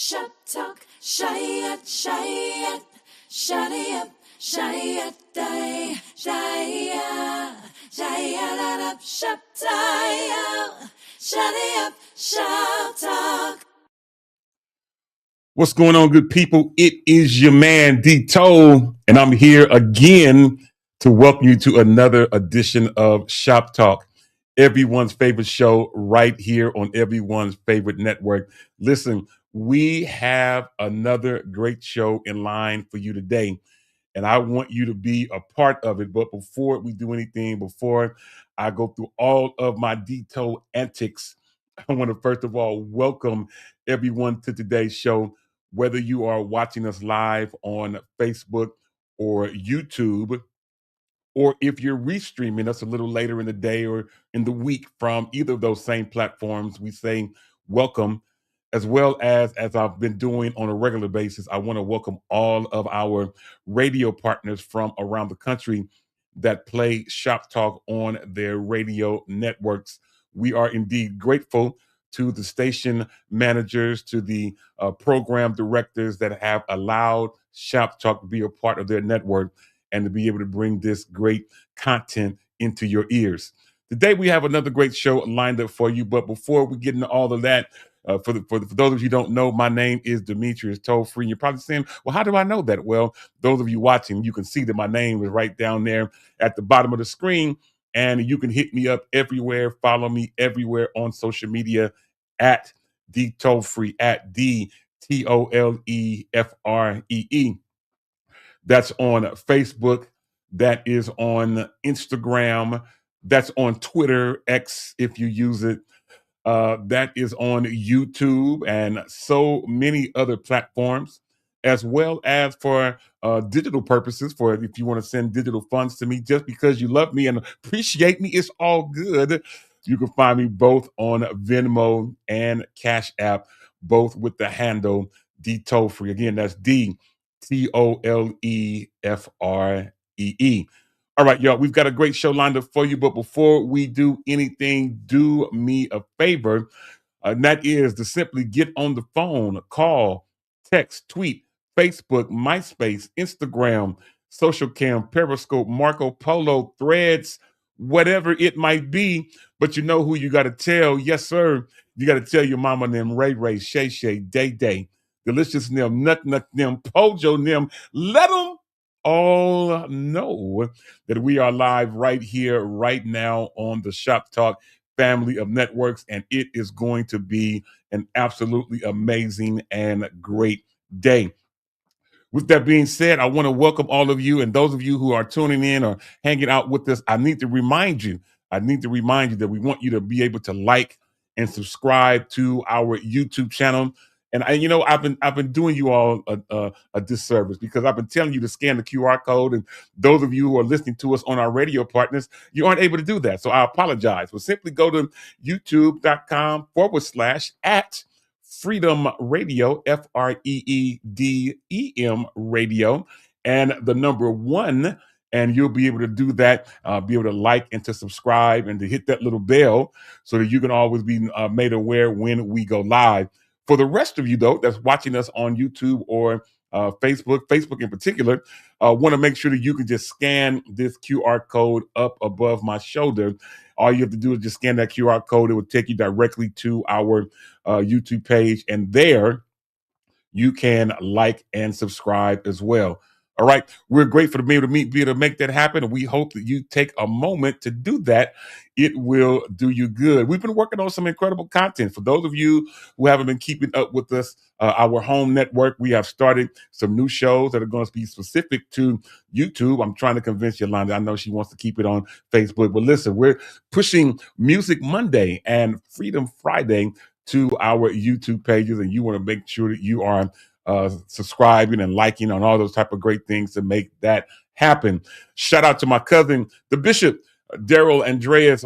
Shop talk, shy it, shutty up, shy it, die, up, shop tie, shutty up, shop talk. What's going on, good people? It is your man, D Toe, and I'm here again to welcome you to another edition of Shop Talk, everyone's favorite show right here on everyone's favorite network. Listen, we have another great show in line for you today, and I want you to be a part of it. But before we do anything, before I go through all of my D Toe antics, I want to first of all welcome everyone to today's show. Whether you are watching us live on Facebook or YouTube, or if you're restreaming us a little later in the day or in the week from either of those same platforms, we say welcome. As well as I've been doing on a regular basis, I want to welcome all of our radio partners from around the country that play Shop Talk on their radio networks. We are indeed grateful to the station managers, to the program directors that have allowed Shop Talk to be a part of their network and to be able to bring this great content into your ears. Today we have another great show lined up for you, but before we get into all of that, for those of you who don't know, my name is Demetrius Toll-Free. You're probably saying, well, how do I know that? Well, those of you watching, you can see that my name is right down there at the bottom of the screen, and you can hit me up everywhere, follow me everywhere on social media at D Toll-Free, at DTOLEFREE. That's on Facebook. That is on Instagram. That's on Twitter, X, if you use it. That is on YouTube and so many other platforms, as well as for digital purposes. For if you want to send digital funds to me just because you love me and appreciate me, it's all good. You can find me both on Venmo and Cash App, both with the handle D Toll-Free. Again, that's DTOLEFREE. All right, y'all, we've got a great show lined up for you. But before we do anything, do me a favor, and that is to simply get on the phone, call, text, tweet, Facebook, MySpace, Instagram, Social Cam, Periscope, Marco Polo, Threads, whatever it might be. But you know who you got to tell. Yes, sir. You got to tell your mama them, Ray Ray, Shay Shay, Day Day, Delicious them, Nut Nut them, Pojo them. Let them all know that we are live right here, right now on the Shop Talk family of networks, and it is going to be an absolutely amazing and great day. With that being said, I want to welcome all of you, and those of you who are tuning in or hanging out with us. I need to remind you that we want you to be able to like and subscribe to our YouTube channel. And I've been doing you all a disservice because I've been telling you to scan the QR code, and those of you who are listening to us on our radio partners, you aren't able to do that. So I apologize. Well, simply go to youtube.com/ at Freedom Radio, FREEDEM Radio, and the number 1. And you'll be able to do that, be able to like and to subscribe and to hit that little bell so that you can always be made aware when we go live. For the rest of you, though, that's watching us on YouTube or Facebook in particular, want to make sure that you can just scan this QR code up above my shoulder. All you have to do is just scan that QR code. It will take you directly to our YouTube page, and there you can like and subscribe as well. All right, we're grateful to be able to make that happen, and we hope that you take a moment to do that. It will do you good. We've been working on some incredible content. For those of you who haven't been keeping up with us, our home network, we have started some new shows that are going to be specific to YouTube. I'm trying to convince Yolanda. I know she wants to keep it on Facebook, but listen, we're pushing Music Monday and Freedom Friday to our YouTube pages, and you want to make sure that you are subscribing and liking on all those type of great things to make that happen. Shout out to my cousin, the Bishop, Darrell Andreas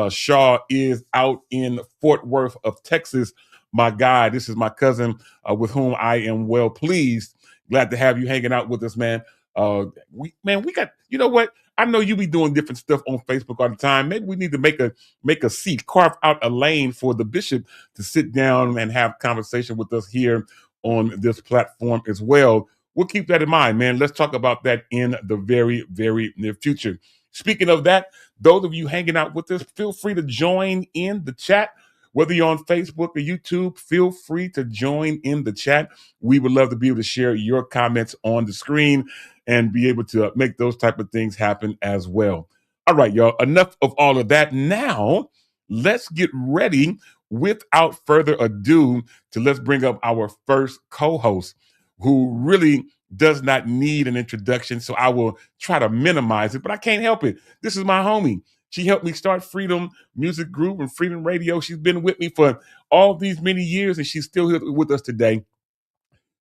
Shaw, is out in Fort Worth of Texas. My guy, this is my cousin with whom I am well pleased. Glad to have you hanging out with us, man. We got, you know what? I know you be doing different stuff on Facebook all the time. Maybe we need to make a seat, carve out a lane for the bishop to sit down and have conversation with us here on this platform as well. We'll keep that in mind, man. Let's talk about that in the very, very near future. Speaking of that, those of you hanging out with us, feel free to join in the chat. Whether you're on Facebook or YouTube, feel free to join in the chat. We would love to be able to share your comments on the screen and be able to make those type of things happen as well. All right, y'all, enough of all of that. Now, let's get ready without further ado to let's bring up our first co-host who really does not need an introduction, so I will try to minimize it, but I can't help it. This is my homie. She helped me start Freedom Music Group and Freedom Radio. She's been with me for all these many years, and she's still here with us today.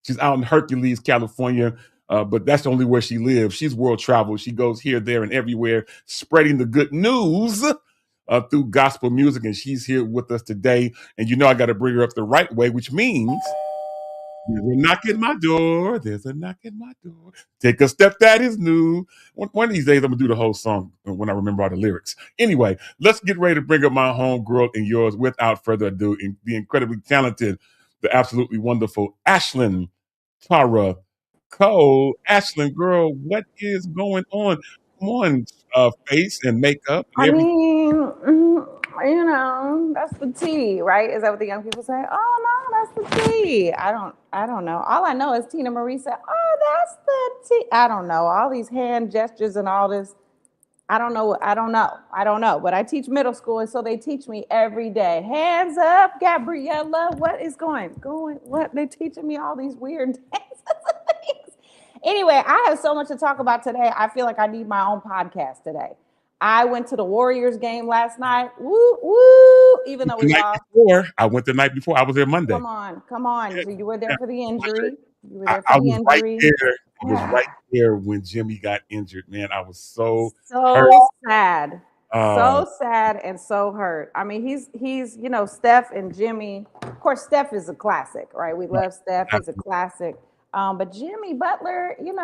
She's out in Hercules, California, but that's only where she lives. She's world travel. She goes here, there, and everywhere, spreading the good news through gospel music, and she's here with us today. And you know I got to bring her up the right way, which means there's a knock at my door. There's a knock at my door. Take a step that is new. One of these days, I'm going to do the whole song when I remember all the lyrics. Anyway, let's get ready to bring up my homegirl and yours without further ado. The incredibly talented, the absolutely wonderful Ashlyn Tara Cole. Ashlyn, girl, what is going on? Come on, face and makeup. And I everything. mean, that's the tea, right? Is that what the young people say? Oh no, that's the tea. I don't know. All I know is Tina Marie said, "Oh, that's the tea." I don't know. All these hand gestures and all this. I don't know. But I teach middle school, and so they teach me every day. Hands up, Gabriella. What is going? What? They're teaching me all these weird dances and things. Anyway, I have so much to talk about today. I feel like I need my own podcast today. I went to the Warriors game last night. Woo, woo. Even though we lost. I went the night before. I was there Monday. Come on. So you were there for the injury. You were I there for the was right injury. there. I was right there when Jimmy got injured. Man, I was so hurt. sad. So sad and so hurt. I mean, he's Steph and Jimmy. Of course, Steph is a classic, right? We love Steph. He's a classic. But Jimmy Butler, he's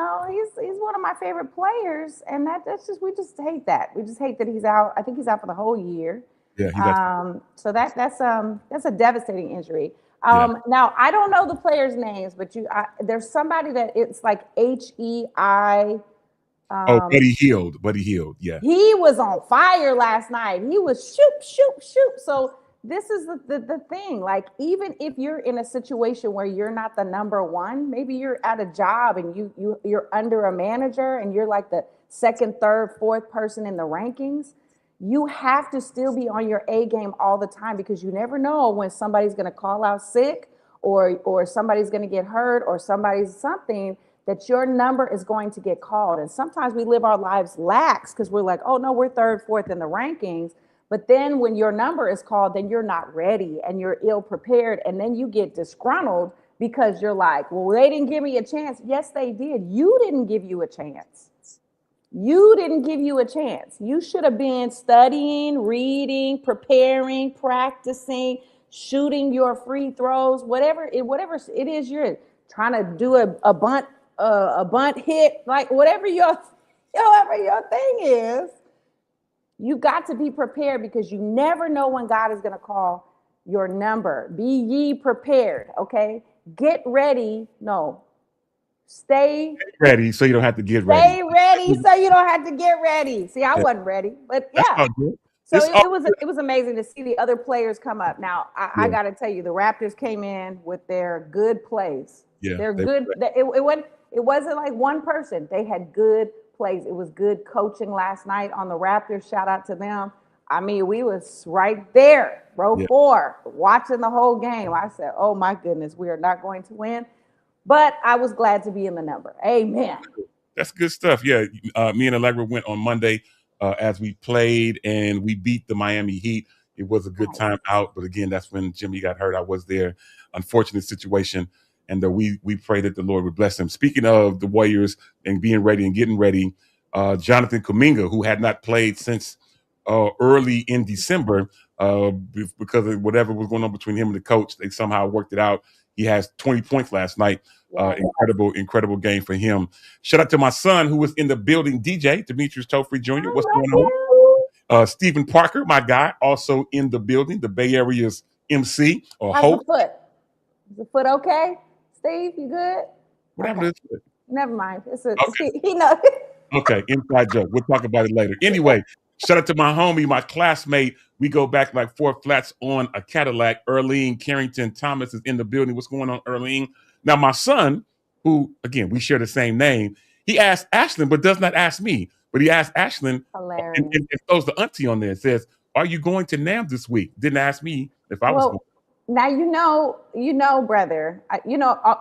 one of my favorite players, and we just hate that. We just hate that he's out. I think he's out for the whole year. Yeah. So that's a devastating injury. Now I don't know the players' names, but there's somebody that it's like HEI. Buddy Hield. Yeah. He was on fire last night. He was shoot. So this is the thing. Like, even if you're in a situation where you're not the number one, maybe you're at a job and you're under a manager and you're like the second, third, fourth person in the rankings, you have to still be on your A game all the time, because you never know when somebody's going to call out sick or somebody's going to get hurt or somebody's something, that your number is going to get called. And sometimes we live our lives lax because we're like, oh no, we're third, fourth in the rankings. But then when your number is called, then you're not ready and you're ill prepared. And then you get disgruntled because you're like, well, they didn't give me a chance. Yes, they did. You didn't give you a chance. You should have been studying, reading, preparing, practicing, shooting your free throws, whatever it is you're trying to do a bunt hit, like whatever your thing is. You got to be prepared, because you never know when God is going to call your number. Be ye prepared, okay? Get ready. No. Stay ready so you don't have to get ready. Stay ready so you don't have to get ready. See, I wasn't ready, but yeah. So it was amazing to see the other players come up. Now, I got to tell you, the Raptors came in with their good plays. Yeah, they're good. It wasn't like one person. They had good plays. It was good coaching last night on the Raptors. Shout out to them. I mean, we was right there, row 4, watching the whole game. I said, oh my goodness, we are not going to win. But I was glad to be in the number. Amen. That's good stuff. Yeah, me and Allegra went on Monday as we played, and we beat the Miami Heat. It was a good time out. But again, that's when Jimmy got hurt. I was there. Unfortunate situation. And we pray that the Lord would bless him. Speaking of the Warriors and being ready and getting ready, Jonathan Kuminga, who had not played since early in December because of whatever was going on between him and the coach, they somehow worked it out. He has 20 points last night. Yes. Incredible game for him. Shout out to my son who was in the building, DJ Demetrius Tofree Jr. What's going on? Stephen Parker, my guy, also in the building, the Bay Area's MC or How's the host. foot? Is the foot okay? Steve, you good? What happened to this? Never mind. It's a Okay. he knows. Okay, inside joke. We'll talk about it later. Anyway, shout out to my homie, my classmate. We go back like 4 flats on a Cadillac. Earlene Carrington Thomas is in the building. What's going on, Earlene? Now, my son, who, again, we share the same name, he asked Ashlyn, but does not ask me. But he asked Ashlyn Hilarious. and throws the auntie on there. It says, are you going to NAM this week? Didn't ask me if I was going. Now you know, brother.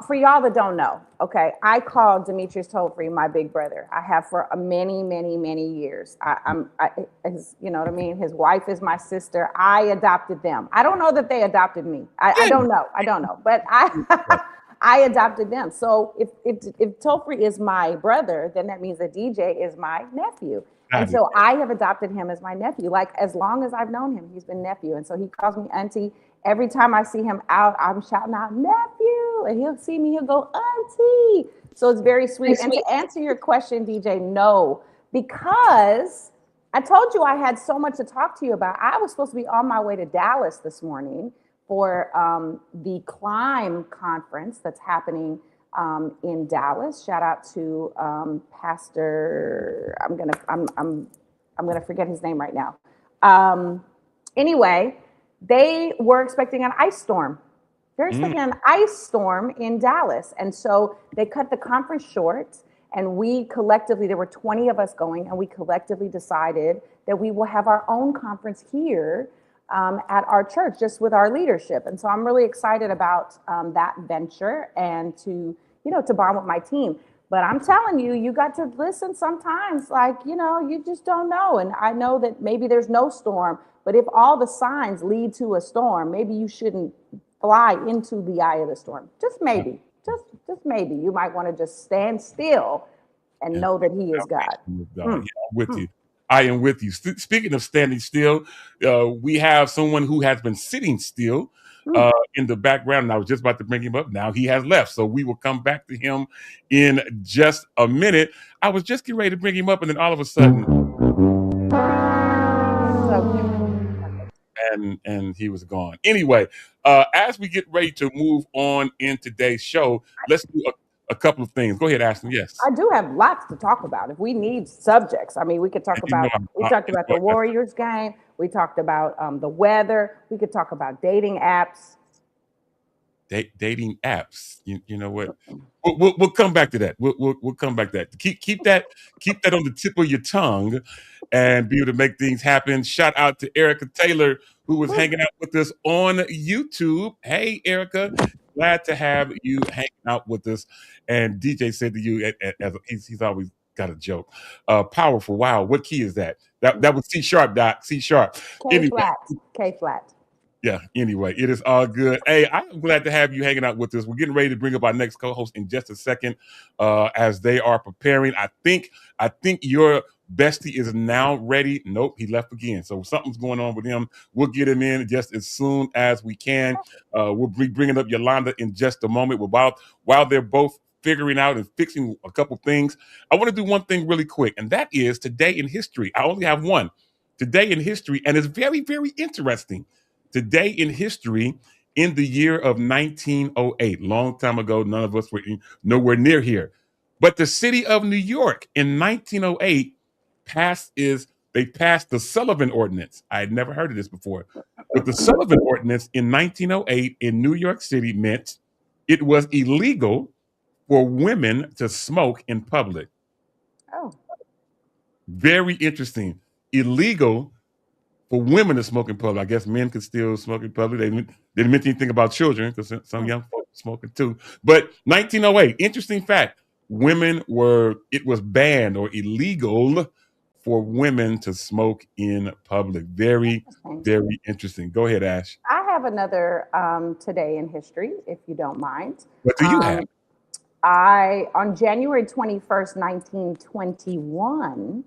For y'all that don't know, okay, I call Demetrius Tofree my big brother. I have for many, many, many years. You know what I mean. His wife is my sister. I adopted them. I don't know that they adopted me. I don't know, but I adopted them. So if Tofree is my brother, then that means that DJ is my nephew. And so I have adopted him as my nephew. Like as long as I've known him, he's been nephew. And so he calls me auntie. Every time I see him out, I'm shouting out nephew, and he'll see me, he'll go auntie. So it's very sweet. And to answer your question, DJ, no, because I told you I had so much to talk to you about. I was supposed to be on my way to Dallas this morning for the Climb conference that's happening in Dallas. Shout out to Pastor. I'm gonna forget his name right now. Anyway. They were expecting an ice storm. They're expecting an ice storm in Dallas. And so they cut the conference short. And we collectively, there were 20 of us going, and we collectively decided that we will have our own conference here at our church, just with our leadership. And so I'm really excited about that venture and to bond with my team. But I'm telling you, you got to listen sometimes, like, you just don't know. And I know that maybe there's no storm. But if all the signs lead to a storm, maybe you shouldn't fly into the eye of the storm. Just maybe, just maybe. You might want to just stand still and know that He is God. Yeah, I'm with you. I am with you. Speaking of standing still, we have someone who has been sitting still in the background. And I was just about to bring him up. Now he has left. So we will come back to him in just a minute. I was just getting ready to bring him up, and then all of a sudden... And he was gone. Anyway, as we get ready to move on in today's show, let's do a couple of things. Go ahead, Ashlyn. Yes. I do have lots to talk about. If we need subjects, I mean, we could talk about, we talked about the Warriors game. We talked about the weather. We could talk about dating apps. Dating apps. You know what? We'll come back to that. We'll come back to that. Keep that on the tip of your tongue and be able to make things happen. Shout out to Erica Taylor, who was hanging out with us on YouTube. Hey, Erica, glad to have you hanging out with us. And DJ said to you, as he's always got a joke. Powerful. Wow. What key is that? That was C sharp, Doc. C sharp. K flat. Yeah, anyway, it is all good. Hey, I'm glad to have you hanging out with us. We're getting ready to bring up our next co-host in just a second as they are preparing. I think your bestie is now ready. Nope, he left again. So something's going on with him. We'll get him in just as soon as we can. We'll be bringing up Yolanda in just a moment. While they're both figuring out and fixing a couple things, I want to do one thing really quick, and that is Today in History. I only have one. Today in History, and it's very, very interesting. Today in history, in the year of 1908, long time ago, none of us were nowhere near here. But the city of New York in 1908 passed the Sullivan Ordinance. I had never heard of this before. But the Sullivan Ordinance in 1908 in New York City meant it was illegal for women to smoke in public. Oh. Very interesting. Illegal for women to smoke in public. I guess men could still smoke in public. They didn't mention anything about children because some young folks are smoking too. But 1908, interesting fact, it was banned or illegal for women to smoke in public. Very, very interesting. Go ahead, Ash. I have another Today in History, if you don't mind. What do you have? On January 21st, 1921,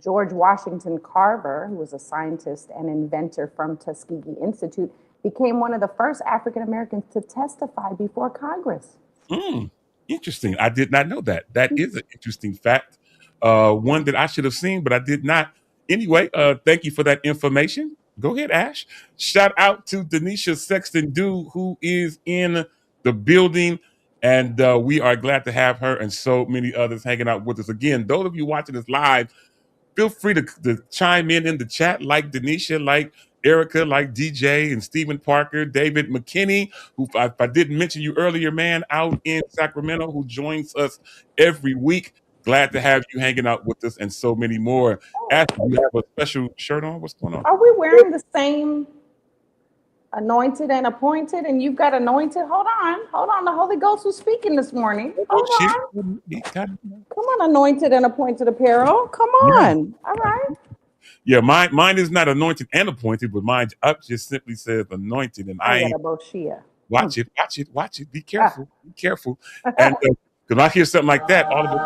George Washington Carver, who was a scientist and inventor from Tuskegee Institute, became one of the first African Americans to testify before Congress. Mm, interesting. I did not know that. That is an interesting fact. One that I should have seen, but I did not. Anyway, thank you for that information. Go ahead, Ash. Shout out to Denisha Sexton Dew, who is in the building. And we are glad to have her and so many others hanging out with us. Again, those of you watching this live, feel free to chime in the chat, like Denisha, like Erica, like DJ and Stephen Parker, David McKinney, who if I didn't mention you earlier, man, out in Sacramento, who joins us every week. Glad to have you hanging out with us and so many more. Ashley, you have a special shirt on? What's going on? Are we wearing the same anointed and appointed? And you've got anointed. Hold on. The Holy Ghost was speaking this morning. Hold on. Come on, anointed and appointed apparel. Come on. All right. Yeah, mine is not anointed and appointed, but mine up just simply says anointed, and I ain't. Watch it. Be careful. Be careful. And because I hear something like that, all of it.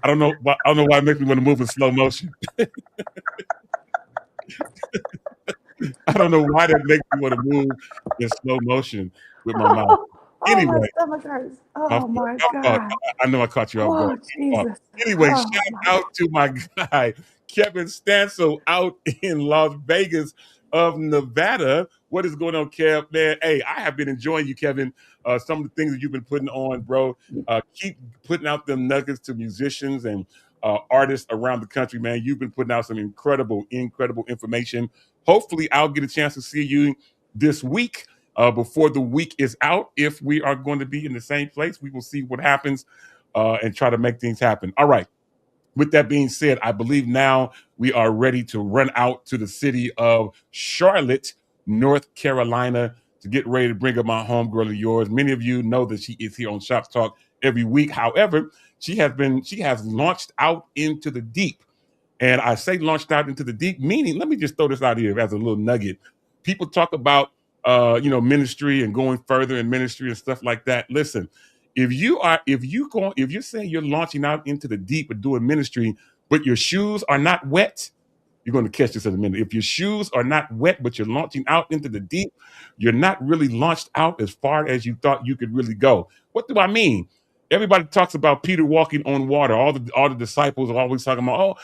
I don't know why it makes me want to move in slow motion. I don't know why that makes me want to move in slow motion with my mouth. Anyway, my stomach hurts. Oh my God. I know I caught you off guard. Jesus. Anyway, shout out to my guy, Kevin Stansel, out in Las Vegas of Nevada. What is going on, Kev? Man, hey, I have been enjoying you, Kevin. Some of the things that you've been putting on, bro. Keep putting out them nuggets to musicians and artists around the country, man. You've been putting out some incredible information. Hopefully, I'll get a chance to see you this week. Before the week is out, if we are going to be in the same place, we will see what happens and try to make things happen. All right. With that being said, I believe now we are ready to run out to the city of Charlotte, North Carolina, to get ready to bring up my homegirl of yours. Many of you know that she is here on Shop Talk every week. However, she has launched out into the deep. And I say launched out into the deep, meaning, let me just throw this out here as a little nugget. People talk about ministry and going further in ministry and stuff like that. Listen, if you're saying you're launching out into the deep and doing ministry, but your shoes are not wet, you're going to catch this in a minute. If your shoes are not wet, but you're launching out into the deep, you're not really launched out as far as you thought you could really go. What do I mean? Everybody talks about Peter walking on water. All the disciples are always talking about,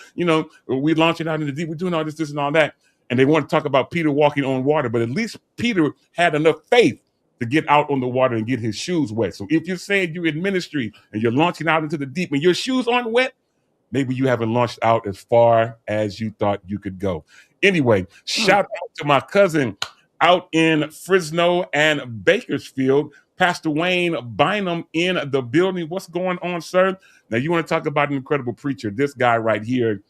we're launching out in the deep, we're doing all this and all that. And they want to talk about Peter walking on water, but at least Peter had enough faith to get out on the water and get his shoes wet. So if you're saying you're in ministry and you're launching out into the deep and your shoes aren't wet, maybe you haven't launched out as far as you thought you could go. Anyway, shout out to my cousin out in Fresno and Bakersfield, Pastor Wayne Bynum in the building. What's going on, sir? Now, you want to talk about an incredible preacher. This guy right here,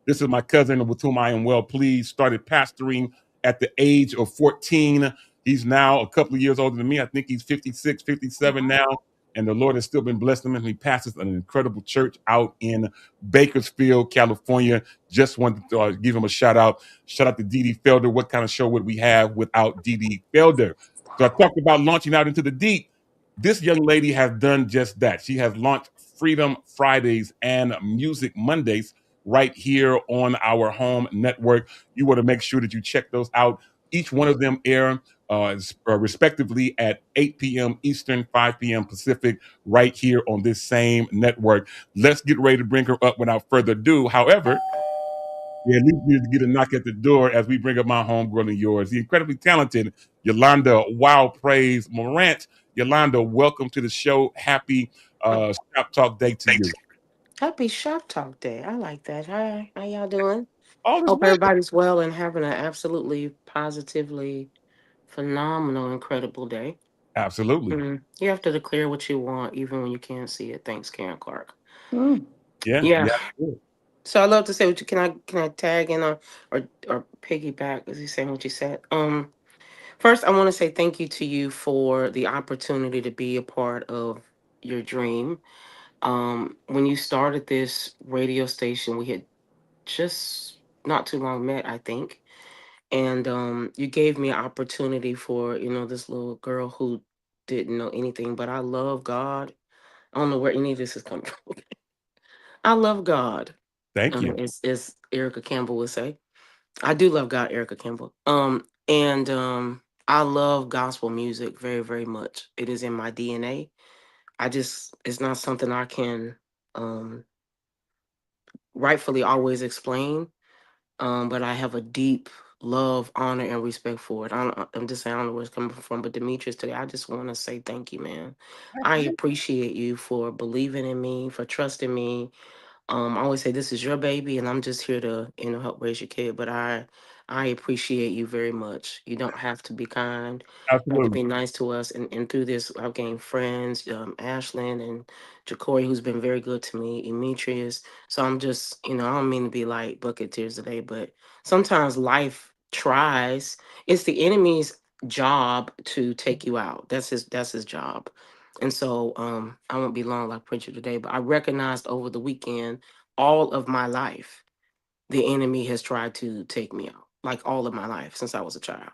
this is my cousin with whom I am well pleased, started pastoring at the age of 14. He's now a couple of years older than me. I think he's 56, 57 now. And the Lord has still been blessing him. And he pastors an incredible church out in Bakersfield, California. Just wanted to give him a shout out. Shout out to Dee Felder. What kind of show would we have without Dee Felder? So I talked about launching out into the deep. This young lady has done just that. She has launched Freedom Fridays and Music Mondays right here on our home network. You want to make sure that you check those out. Each one of them air respectively at 8 p.m. Eastern, 5 p.m. Pacific, right here on this same network. Let's get ready to bring her up without further ado. However, we at least need to get a knock at the door as we bring up my homegirl and yours, the incredibly talented Yolanda Wild Praise Morant. Yolanda, welcome to the show. Happy Shop Talk Day to you. Happy Shop Talk Day. I like that. Hi, how y'all doing? Hope everybody's well and having an absolutely positively phenomenal, incredible day. Absolutely. You have to declare what you want even when you can't see it. Thanks, Karen Clark. Yeah. So I love to say what you can I tag in or piggyback as you saying what you said. First I want to say thank you to you for the opportunity to be a part of your dream. When you started this radio station, we had just not too long met, I think. And you gave me an opportunity for, this little girl who didn't know anything, but I love God. I don't know where any of this is coming from. I love God. Thank you. As Erica Campbell would say. I do love God, Erica Campbell. And I love gospel music very, very much. It is in my DNA. It's not something I can um rightfully always explain. But I have a deep love, honor, and respect for it. I'm just saying I don't know where it's coming from, but Demetrius, today I just want to say thank you, man. I appreciate you for believing in me, for trusting me. I always say this is your baby, and I'm just here to help raise your kid. But I appreciate you very much. You don't have to be kind. You have to Absolutely. be nice to us. And through this, I've gained friends, Ashlyn and Jacory, who's been very good to me, Demetrius. So I'm just, I don't mean to be like bucket tears today, but sometimes life tries. It's the enemy's job to take you out. That's his job. And so I won't be long like preacher today, but I recognized over the weekend all of my life the enemy has tried to take me out. Like all of my life since I was a child.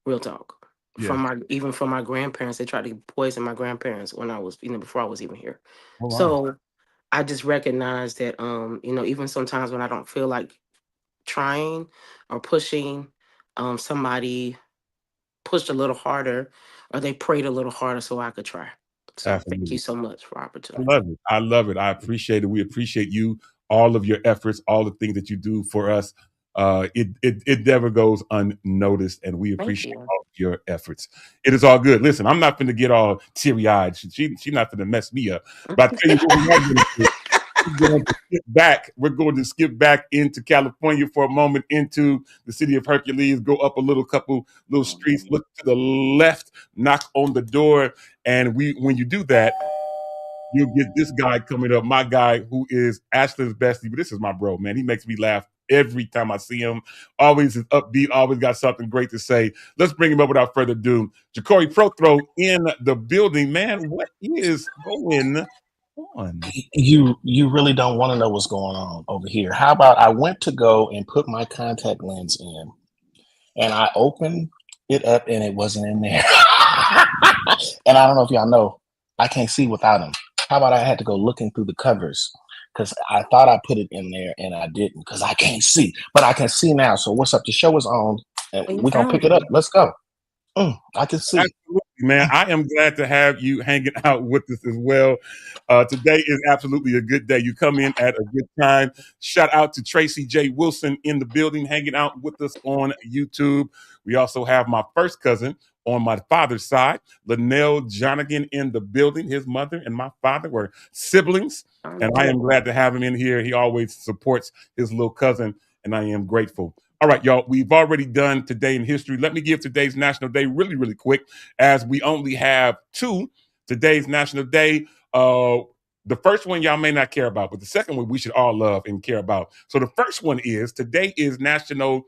Real talk. Yeah. From my grandparents, they tried to poison my grandparents when I was, before I was even here. Oh, wow. So I just recognized that even sometimes when I don't feel like trying or pushing, somebody pushed a little harder or they prayed a little harder so I could try. So thank Absolutely. you so much for I opportunity. love it. I love it. I appreciate it. We appreciate you, all of your efforts, all the things that you do for us. It never goes unnoticed, and we Thank appreciate you. all of your efforts. It is all good. Listen, I'm not going to get all teary eyed. She's not going to mess me up. But I tell you what, we are going to do. We're going to skip back. We're going to skip back into California for a moment, into the city of Hercules. Go up a couple little streets. Look to the left. Knock on the door, and when you do that, you'll get this guy coming up, my guy who is Ashlyn's bestie, but this is my bro, man. He makes me laugh every time I see him. Always is upbeat, always got something great to say. Let's bring him up without further ado. Jacory Prothro in the building. Man, what is going on? You really don't want to know what's going on over here. How about I went to go and put my contact lens in, and I opened it up, and it wasn't in there. And I don't know if y'all know, I can't see without them. How about I had to go looking through the covers because I thought I put it in there and I didn't because I can't see, but I can see now. So what's up? The show is on, and You we're gonna found pick it up. it. Let's go. I can see. Absolutely, man. I am glad to have you hanging out with us as well. Today is absolutely a good day. You come in at a good time. Shout out to Tracy J. Wilson in the building, hanging out with us on YouTube. We also have my first cousin on my father's side, Linnell Jonigan, in the building. His mother and my father were siblings, and I am glad to have him in here. He always supports his little cousin, and I am grateful. All right, y'all, we've already done Today in History. Let me give today's National Day really, really quick, as we only have two. Today's National Day. The first one y'all may not care about, but the second one we should all love and care about. So the first one is, today is National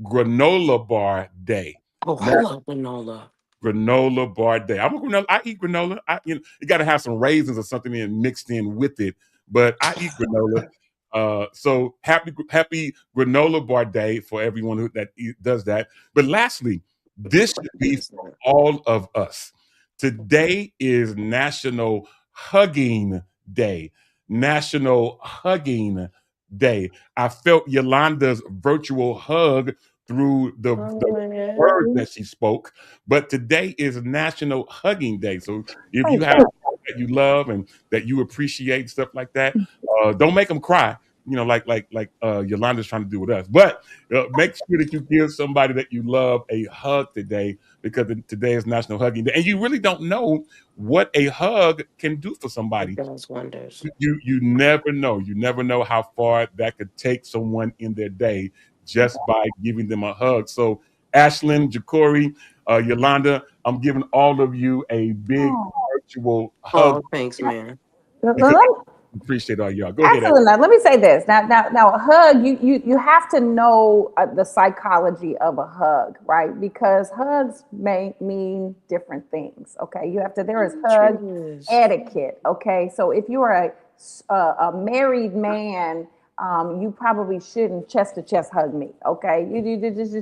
Granola Bar Day. Oh, I love granola. Granola bar day. I'm a granola. I eat granola. You got to have some raisins or something mixed in with it, but I eat granola. So happy granola bar day for everyone that does that. But lastly, this should be for all of us. Today is National Hugging Day. National Hugging Day. I felt Yolanda's virtual hug through the words that she spoke. But today is National Hugging Day. So if you have that you love and that you appreciate, stuff like that, don't make them cry. Like Yolanda's trying to do with us. But make sure that you give somebody that you love a hug today, because today is National Hugging Day, and you really don't know what a hug can do for somebody. It does wonders. You never know. You never know how far that could take someone in their day just by giving them a hug. So Ashlyn, Jacory, Yolanda, I'm giving all of you a big virtual hug. Oh, thanks, man. Because Appreciate all y'all. Go ahead. Absolutely. Now, let me say this. Now, a hug. You have to know the psychology of a hug, right? Because hugs may mean different things. Okay, you have to. There is hug etiquette. Okay, so if you are a married man, you probably shouldn't chest to chest hug me. Okay, you just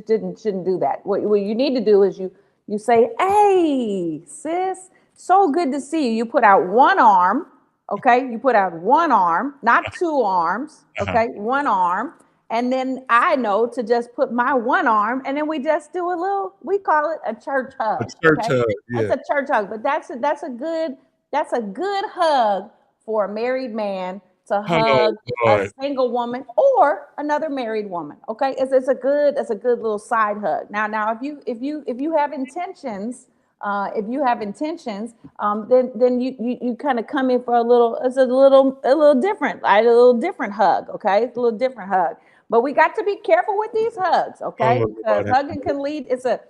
shouldn't do that. What you need to do is you say, "Hey, sis, so good to see you." You put out one arm. Okay, you put out one arm, not two arms. Okay, one arm. And then I know to just put my one arm, and then we just do a little. We call it a church A hug. church Okay, hug. that's Yeah. a church hug. But that's a good hug for a married man to Oh hug a Lord. single woman or another married woman. Okay, it's a good little side hug. Now if you have intentions, then you kind of come in for a little. It's a little different, right? A little different hug. Okay, it's a little different hug. But we got to be careful with these hugs, okay? Oh Because Lord. hugging can lead. It's a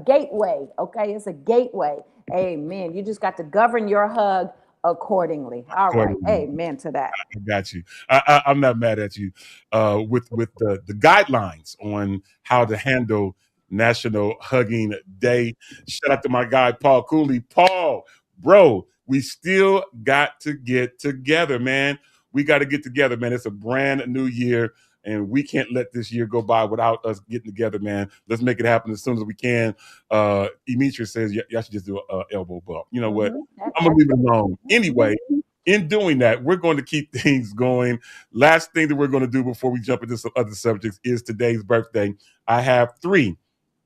gateway, okay? It's a gateway. Amen. You just got to govern your hug accordingly. All right. Accordingly. Amen to that. I got you. I'm not mad at you. With the guidelines on how to handle National Hugging Day. Shout out to my guy Paul Cooley. Paul, bro, we still got to get together, man. We got to get together, man. It's a brand new year, and we can't let this year go by without us getting together, man. Let's make it happen as soon as we can. Demetrius says y'all should just do an elbow bump. You know what? I'm gonna leave it alone. Anyway, in doing that, we're going to keep things going. Last thing that we're going to do before we jump into some other subjects is today's birthday. I have three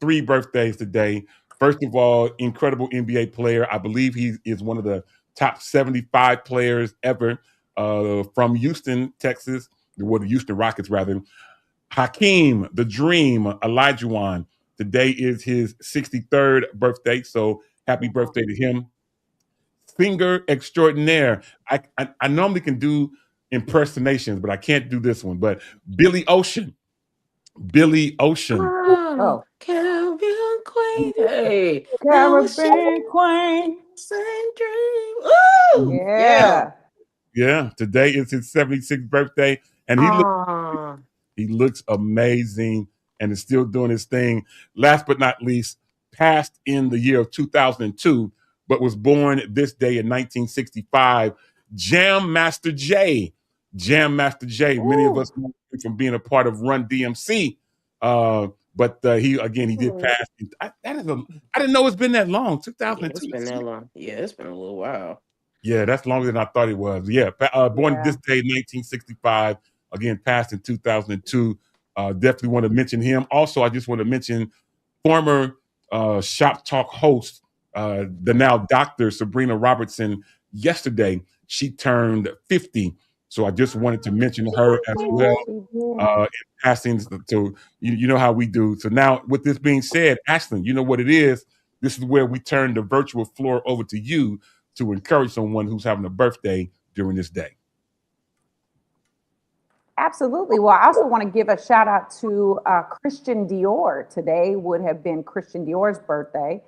birthdays today. First of all, incredible NBA player. I believe he is one of the top 75 players ever from Houston, Texas, or the Houston Rockets, rather. Hakeem, the Dream, Olajuwon. Today is his 63rd birthday, so happy birthday to him. Singer extraordinaire. I normally can do impersonations, but I can't do this one. But Billy Ocean. Billy Ocean. Oh, Oh, Caribbean Queen. Hey, I was Caribbean Queen. same dream. Ooh, yeah. Yeah. Yeah, today is his 76th birthday, and Ah, he looks amazing and is still doing his thing. Last but not least, passed in the year of 2002, but was born this day in 1965. Jam Master Jay. Jam Master Jay. Many of Ooh. us know him from being a part of Run DMC. But he did pass. I didn't know it's been that long. yeah, it's 2002. been that long. Yeah, it's been a little while. Yeah, that's longer than I thought it was. Yeah, born Yeah. this day, 1965. Again, passed in 2002. Definitely want to mention him. Also, I just want to mention former Shop Talk host, the now Dr. Sabrina Robertson. Yesterday, she turned 50. So I just wanted to mention her as well. She did. In passing to you know how we do. So now, with this being said, Ashlyn, you know what it is. This is where we turn the virtual floor over to you to encourage someone who's having a birthday during this day. Absolutely. Well, I also want to give a shout out to Christian Dior. Today would have been Christian Dior's birthday.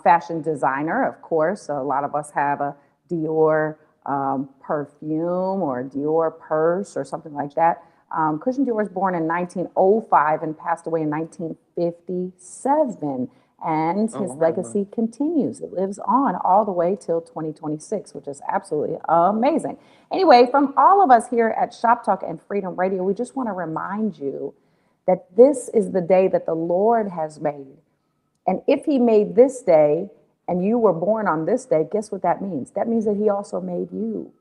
Fashion designer, of course. A lot of us have a Dior perfume or a Dior purse or something like that. Christian Dior was born in 1905 and passed away in 1957. And Oh, his wow. legacy continues. It lives on all the way till 2026, which is absolutely amazing. Anyway, from all of us here at Shop Talk and Freedom Radio, we just want to remind you that this is the day that the Lord has made. And if he made this day and you were born on this day, guess what that means? That means that he also made you.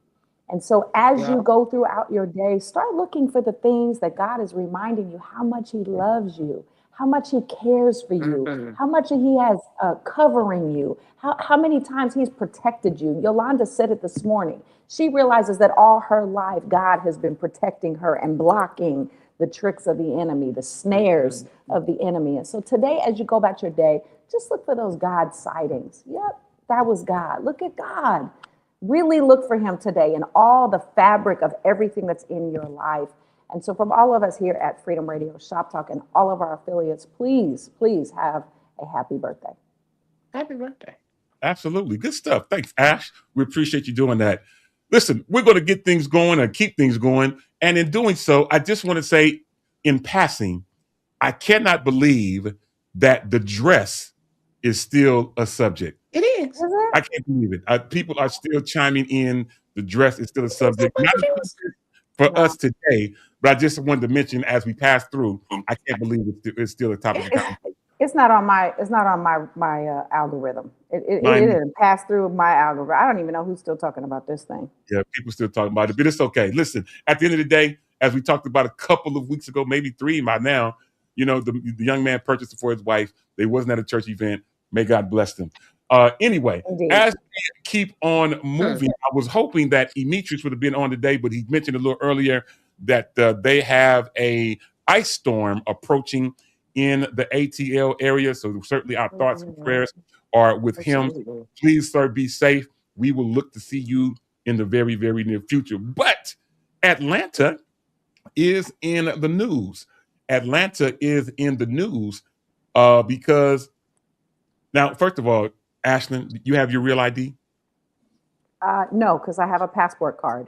And so as Yeah. you go throughout your day, start looking for the things that God is reminding you how much he loves you, how much he cares for you, Mhm. how much he has covering you, how many times he's protected you. Yolanda said it this morning. She realizes that all her life, God has been protecting her and blocking the tricks of the enemy, the snares of the enemy. And so today, as you go about your day, just look for those God sightings. Yep, that was God. Look at God. Really look for him today in all the fabric of everything that's in your life. And so from all of us here at Freedom Radio, Shop Talk, and all of our affiliates, please, please have a happy birthday. Happy birthday. Absolutely. Good stuff. Thanks, Ash. We appreciate you doing that. listen, we're going to get things going and keep things going. And in doing so, I just want to say in passing, I cannot believe that the dress is still a subject. It is. Is it? I can't believe it. People are still chiming in. The dress is still a It's a subject. bunch Not of a dress. subject for Wow. us today, but I just wanted to mention as we pass through, I can't believe it's still a topic of It's, conversation. it's not on my algorithm. It Mine, didn't pass through my algorithm. I don't even know who's still talking about this thing. yeah, people still talking about it, but it's okay. Listen, at the end of the day, as we talked about a couple of weeks ago, maybe 3 by now, the young man purchased it for his wife. They wasn't at a church event. May God bless them. Anyway, Indeed. as we keep on Hmm. moving, I was hoping that Demetrius would have been on today, but he mentioned a little earlier that they have a ice storm approaching in the ATL area. So certainly our thoughts and prayers are with him. Absolutely. Please, sir, be safe. We will look to see you in the very, very near future. But Atlanta is in the news. Atlanta is in the news because now, first of all, Ashlyn, you have your real ID? No, because I have a passport card.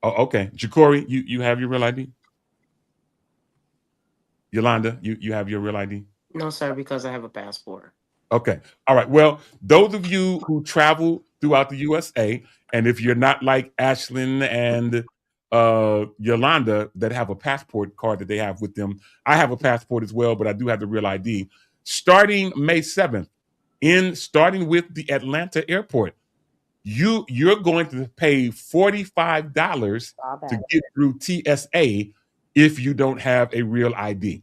Oh, okay. Ja'Cory, you have your real ID? Yolanda, you have your real ID? No, sir, because I have a passport. Okay. All right. Well, those of you who travel throughout the USA, and if you're not like Ashlyn and Yolanda that have a passport card that they have with them, I have a passport as well, but I do have the real ID. Starting May 7th, starting with the Atlanta airport, you're going to pay $45 Saw to that. get through TSA if you don't have a real ID.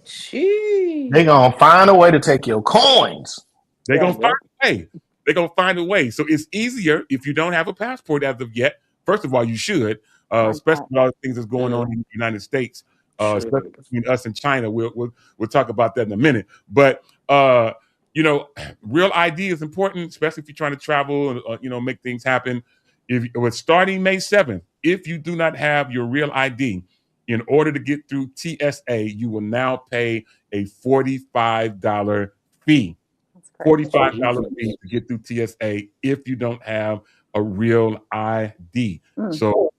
She. They're going to find a way to take your coins. They're Yeah. gonna find a way. They're gonna find a way. So it's easier if you don't have a passport as of yet. First of all, you should, Why especially not? with all the things that's going on in the United States, especially Should. between us and China. We'll talk about that in a minute. But real ID is important, especially if you're trying to travel and make things happen. If with starting May 7th, if you do not have your real ID, in order to get through TSA, you will now pay a $45 fee. That's crazy. $45 fee to get through TSA if you don't have a real ID. Mm. So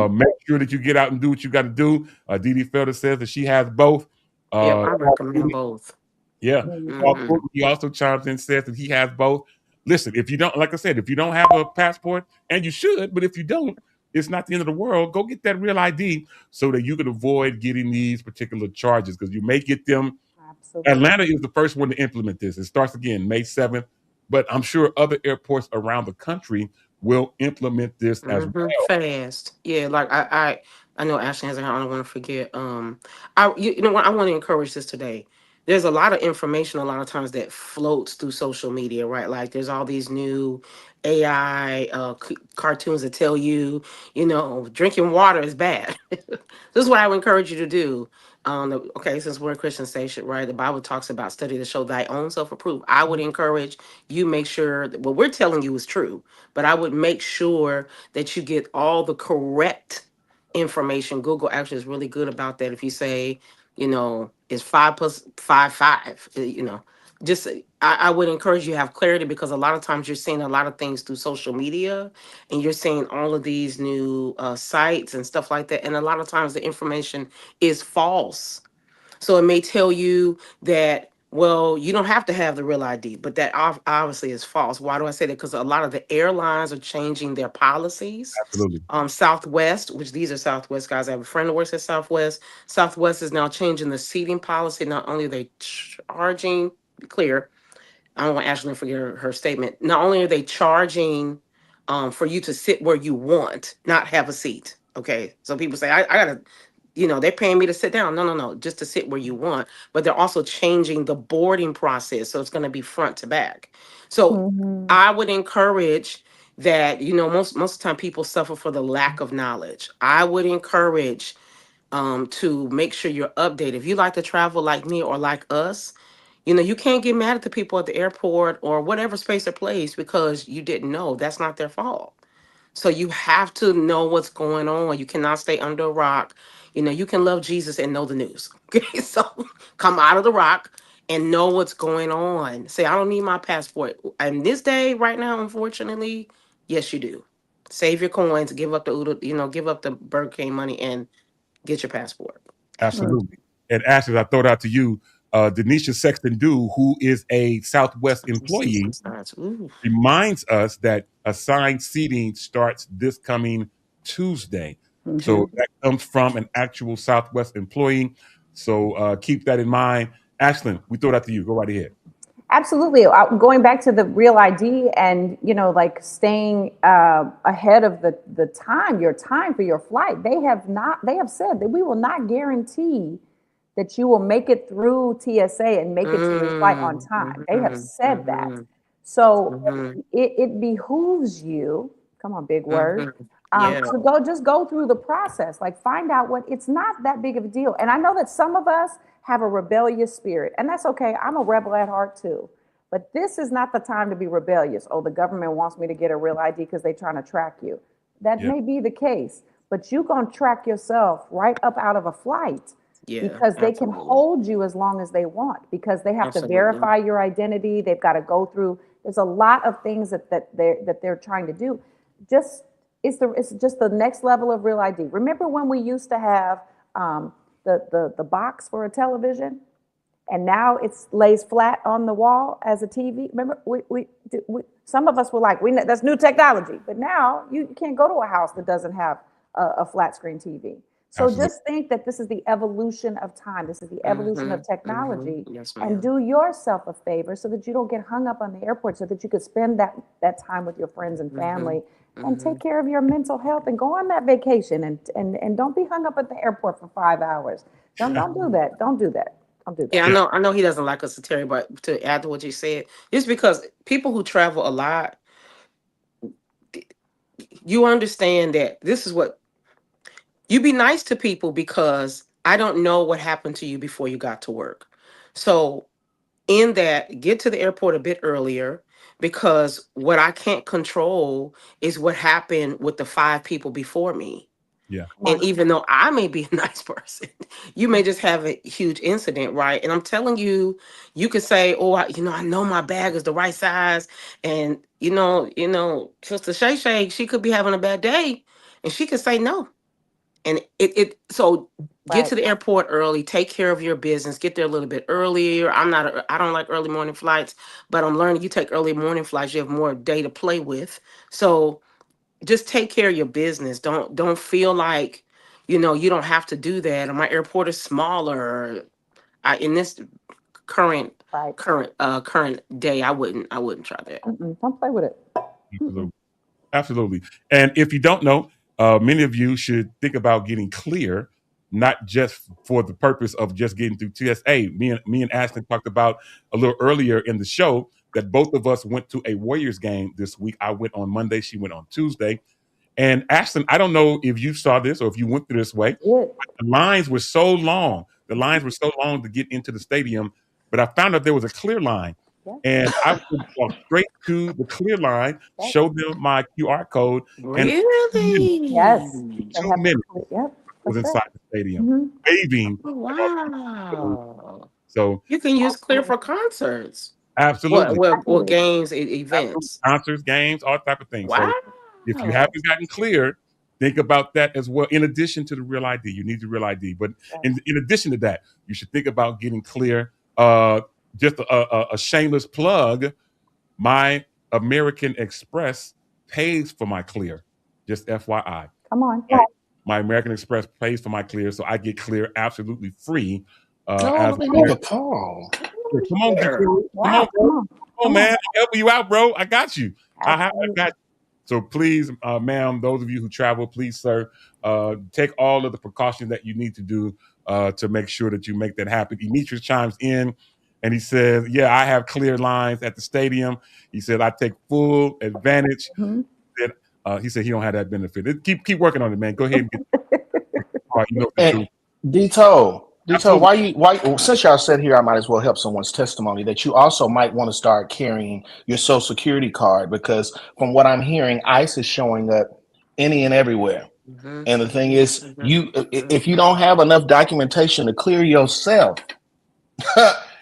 make sure that you get out and do what you got to do. Dee Felder says that she has both. Yep, I recommend both. Yeah. Paul Mhm. Courtney, he also chimes in and says that he has both. Listen, if you don't, like I said, if you don't have a passport, and you should, but if you don't, it's not the end of the world. Go get that real ID so that you can avoid getting these particular charges because you may get them. Absolutely. Atlanta is the first one to implement this. It starts again May 7th, but I'm sure other airports around the country will implement this as well. Fast. Yeah, like I know Ashley has her hand. I don't want to forget. You know what? I want to encourage this today. There's a lot of information a lot of times that floats through social media, right? Like there's all these new AI cartoons that tell you, drinking water is bad. This is what I would encourage you to do. Okay, since we're a Christian station, right? The Bible talks about study to show thy own self-approved. I would encourage you make sure that what we're telling you is true, but I would make sure that you get all the correct information. Google actually is really good about that. If you say, is 5 + 5 5, just I would encourage you to have clarity because a lot of times you're seeing a lot of things through social media and you're seeing all of these new sites and stuff like that. And a lot of times the information is false. So it may tell you that, well, you don't have to have the real ID, but that obviously is false. Why do I say that? Because a lot of the airlines are changing their policies. Absolutely. Southwest, which these are Southwest guys. I have a friend who works at Southwest. Southwest is now changing the seating policy. Not only are they charging, clear, I don't want Ashley to forget her statement. Not only are they charging for you to sit where you want, not have a seat. Okay. So people say, I gotta, they're paying me to sit down. No, just to sit where you want. But they're also changing the boarding process. So it's going to be front to back. So Mhm. I would encourage that, most of the time people suffer for the lack of knowledge. I would encourage to make sure you're updated. If you like to travel like me or like us, you can't get mad at the people at the airport or whatever space or place because you didn't know. That's not their fault. So you have to know what's going on. You cannot stay under a rock. You can love Jesus and know the news. Okay, so come out of the rock and know what's going on. Say, I don't need my passport. And this day, right now, unfortunately, yes, you do. Save your coins, give up give up the Burger King money, and get your passport. Absolutely. And Ashley, I throw it out to you. Denisha Sexton Dew, who is a Southwest employee, Ooh. reminds us that assigned seating starts this coming Tuesday. So that comes from an actual Southwest employee. So keep that in mind. Ashlyn, we throw it out to you. Go right ahead. Absolutely. Going back to the Real ID and, like staying ahead of the time, your time for your flight, they have said that we will not guarantee that you will make it through TSA and make it to your flight on time. They have said that. So it behooves you, come on, big word, to just go through the process, like find out it's not that big of a deal. And I know that some of us have a rebellious spirit, and that's okay. I'm a rebel at heart too, but this is not the time to be rebellious. Oh, the government wants me to get a Real ID because they're trying to track you. That may be the case, but you're going to track yourself right up out of a flight. Because they can hold you as long as they want, because they have to verify your identity. They've got to go through. There's a lot of things that they're trying to do. It's just the next level of Real ID. Remember when we used to have the box for a television, and now it lays flat on the wall as a TV? Remember, we some of us were like, that's new technology, but now you can't go to a house that doesn't have a flat screen TV. So just think that this is the evolution of time. This is the evolution of technology. Yes, and do yourself a favor so that you don't get hung up on the airport, so that you could spend that time with your friends and family and take care of your mental health and go on that vacation and don't be hung up at the airport for 5 hours. Don't do that. Don't do that. Don't do that. Yeah, I know he doesn't like us to Terry, but to add to what you said, just because people who travel a lot, you understand that this is what you be nice to people, because I don't know what happened to you before you got to work. So in that, get to the airport a bit earlier, because what I can't control is what happened with the 5 people before me. Yeah. And even though I may be a nice person, you may just have a huge incident, right? And I'm telling you, you could say, "Oh, I know my bag is the right size," and Sister Shay Shay, she could be having a bad day, and she could say no. And so get to the airport early, take care of your business, get there a little bit earlier. I don't like early morning flights, but I'm learning you take early morning flights, you have more day to play with. So just take care of your business. Don't feel like, you don't have to do that. Or my airport is smaller. In this current day, I wouldn't try that. Don't play with it. Absolutely. And if you don't know, many of you should think about getting clear, not just for the purpose of just getting through TSA. Me and Ashton talked about a little earlier in the show that both of us went to a Warriors game this week. I went on Monday, she went on Tuesday. And Ashton, I don't know if you saw this or if you went through this way. But the lines were so long. The lines were so long to get into the stadium, but I found out there was a clear line. And I would walk straight to the clear line, show them my QR code. Really? Yes. 2 minutes was inside the stadium, waving. Wow. So you can use Clear for concerts. Absolutely. What games, events. Concerts, games, all type of things. Wow. So if you haven't gotten clear, think about that as well. In addition to the Real ID, you need the Real ID. But in addition to that, you should think about getting clear. Just a shameless plug, my American Express pays for my clear. Just FYI. Come on. My American Express pays for my clear, so I get clear absolutely free. Come on, man. I'll help you out, bro. I got you. I got you. So please, ma'am, those of you who travel, please, sir, take all of the precautions that you need to do to make sure that you make that happen. Demetrius chimes in and he says, yeah, I have clear lines at the stadium. He said, I take full advantage. He said he don't have that benefit. Keep working on it, man. Go ahead and get and Dito, why since y'all said here, I might as well help someone's testimony that you also might want to start carrying your Social Security card, because from what I'm hearing, ICE is showing up any and everywhere. And the thing is, if you don't have enough documentation to clear yourself,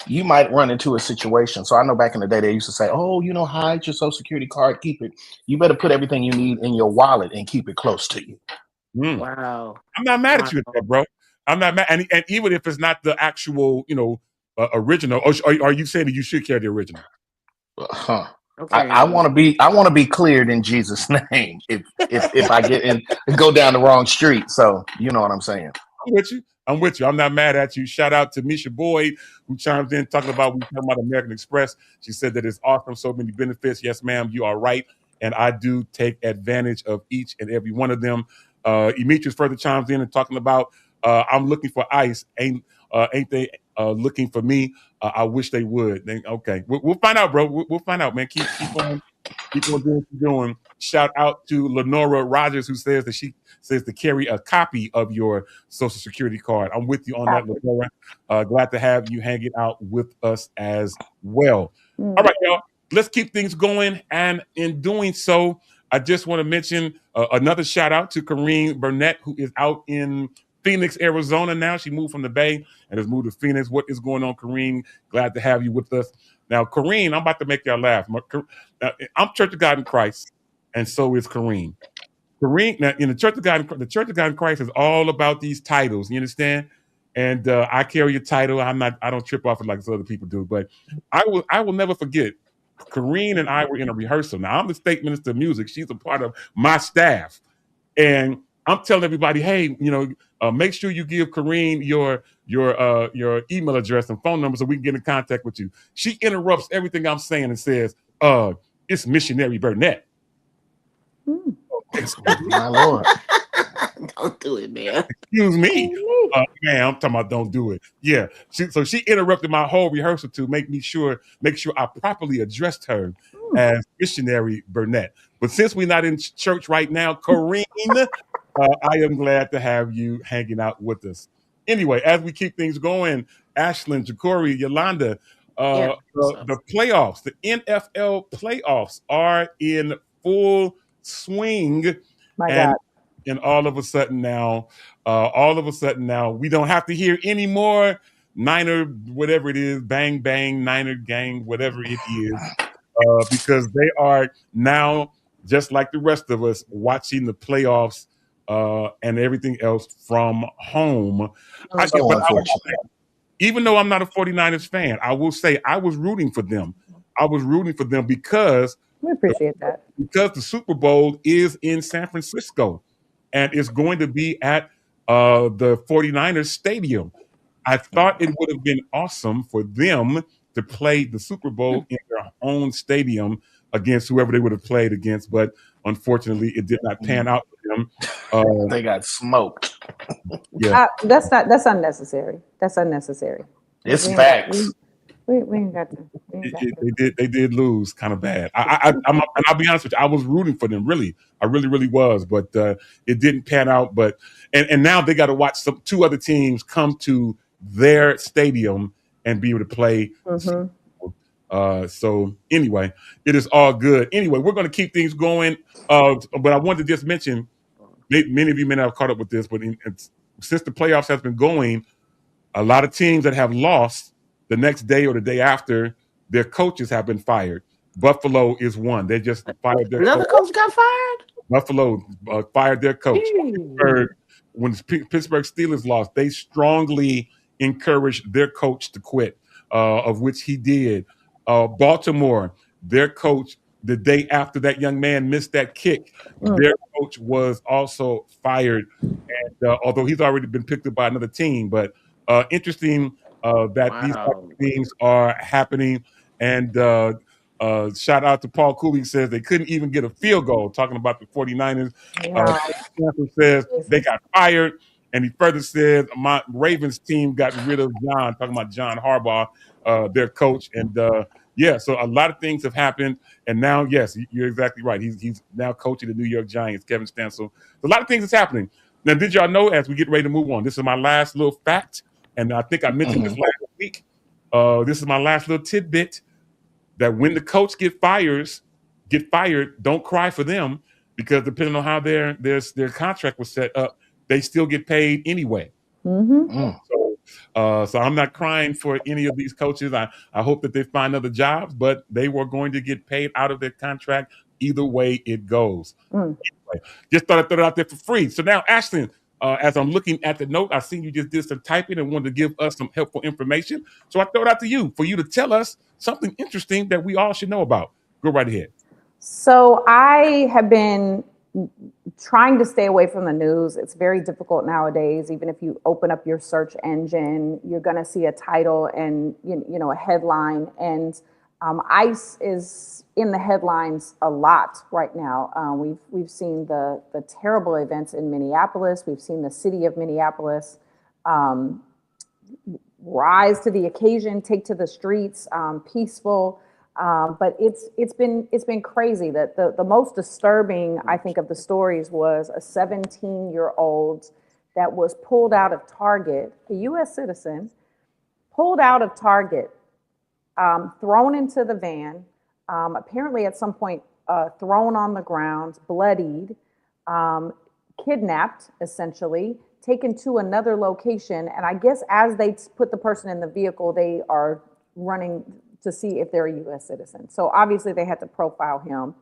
you might run into a situation. So I know back in the day they used to say, "Oh, hide your Social Security card, keep it. You better put everything you need in your wallet and keep it close to you." Wow. I'm not mad at you, bro. I'm not mad, and even if it's not the actual, original, or are you saying that you should carry the original? Huh. Okay. I want to be cleared in Jesus' name if I get in and go down the wrong street. So you know what I'm saying. I'm with you. I'm not mad at you. Shout out to Misha Boyd, who chimed in talking about American Express. She said that it's awesome, so many benefits. Yes, ma'am, you are right, and I do take advantage of each and every one of them. Demetrius further chimes in and talking about I'm looking for ICE. Ain't they looking for me? I wish they would. Okay, we'll find out, bro. We'll find out, man. Keep on doing what you're doing. Shout out to Lenora Rogers, who says that she says to carry a copy of your Social Security card. I'm with you on that, Lenora. Glad to have you hanging out with us as well. All right, y'all. Let's keep things going. And in doing so, I just want to mention another shout out to Kareen Burnett, who is out in Phoenix, Arizona now. She moved from the Bay and has moved to Phoenix. What is going on, Kareen? Glad to have you with us. Now, Kareen, I'm about to make y'all laugh. I'm Church of God in Christ, and so is Kareen. Kareen, now in the Church of God in Christ is all about these titles. You understand? And I carry a title. I don't trip off it like other people do. But I will never forget. Kareen and I were in a rehearsal. Now I'm the state minister of music. She's a part of my staff, and I'm telling everybody, hey, make sure you give Kareen your email address and phone number so we can get in contact with you. She interrupts everything I'm saying and says, it's Missionary Burnett. My Lord. Don't do it, man. Excuse me. Man, I'm talking about don't do it. Yeah. So she interrupted my whole rehearsal to make sure I properly addressed her as Missionary Burnett. But since we're not in church right now, Kareen, I am glad to have you hanging out with us. Anyway, as we keep things going, Ashlyn, Jacory, Yolanda, the playoffs, the NFL playoffs are in full swing. My God. And all of a sudden now, we don't have to hear any more Niner, whatever it is, bang, bang, Niner gang, whatever it is, because they are now, just like the rest of us, watching the playoffs and everything else from home. Even though I'm not a 49ers fan, I will say I was rooting for them. Because we appreciate that. Because the Super Bowl is in San Francisco. And it's going to be at the 49ers stadium. I thought it would have been awesome for them to play the Super Bowl in their own stadium against whoever they would have played against, but unfortunately, it did not pan out for them. They got smoked. Yeah, that's unnecessary. That's unnecessary. It's facts. We ain't got to. They did lose kind of bad. And I'll be honest with you, I was rooting for them. Really, I really was, but it didn't pan out. But and now they got to watch two other teams come to their stadium and be able to play. So anyway, it is all good. Anyway, we're going to keep things going. But I wanted to just mention, many of you may not have caught up with this, but since the playoffs has been going, a lot of teams that have lost the next day or the day after, their coaches have been fired. Buffalo is one. They just fired their Another coach got fired? Buffalo fired their coach. When the Pittsburgh Steelers lost, they strongly encouraged their coach to quit, of which he did. Baltimore, their coach, the day after that young man missed that kick, their coach was also fired. And although he's already been picked up by another team, but interesting that these things are happening. And shout out to Paul Cooley, says they couldn't even get a field goal, talking about the 49ers. Says they got fired. And he further said my Ravens team got rid of John, talking about John Harbaugh, their coach. And so a lot of things have happened. And now, yes, you're exactly right. He's now coaching the New York Giants, Kevin Stencil. So a lot of things is happening. Now, did y'all know, as we get ready to move on, this is my last little fact. And I think I mentioned this last week. This is my last little tidbit, that when the coach get fired, don't cry for them, because depending on how their contract was set up, they still get paid anyway. So So I'm not crying for any of these coaches. I hope that they find other jobs, but they were going to get paid out of their contract either way it goes. Anyway, just thought I'd throw it out there for free. So now, Ashlyn, as I'm looking at the note, I seen you just did some typing and wanted to give us some helpful information. So I throw it out to you for you to tell us something interesting that we all should know about. Go right ahead. So I have been trying to stay away from the news. It's very difficult nowadays. Even if you open up your search engine, you're going to see a title and a headline. And ICE is in the headlines a lot right now. We've seen the terrible events in Minneapolis. We've seen the city of Minneapolis rise to the occasion, take to the streets, peaceful. But it's been crazy. That the most disturbing, I think, of the stories was a 17-year-old that was pulled out of Target, a U.S. citizen, pulled out of Target, thrown into the van, apparently at some point thrown on the ground, bloodied, kidnapped, essentially, taken to another location. And I guess as they put the person in the vehicle, they are running to see if they're a U.S. citizen. So obviously they had to profile him.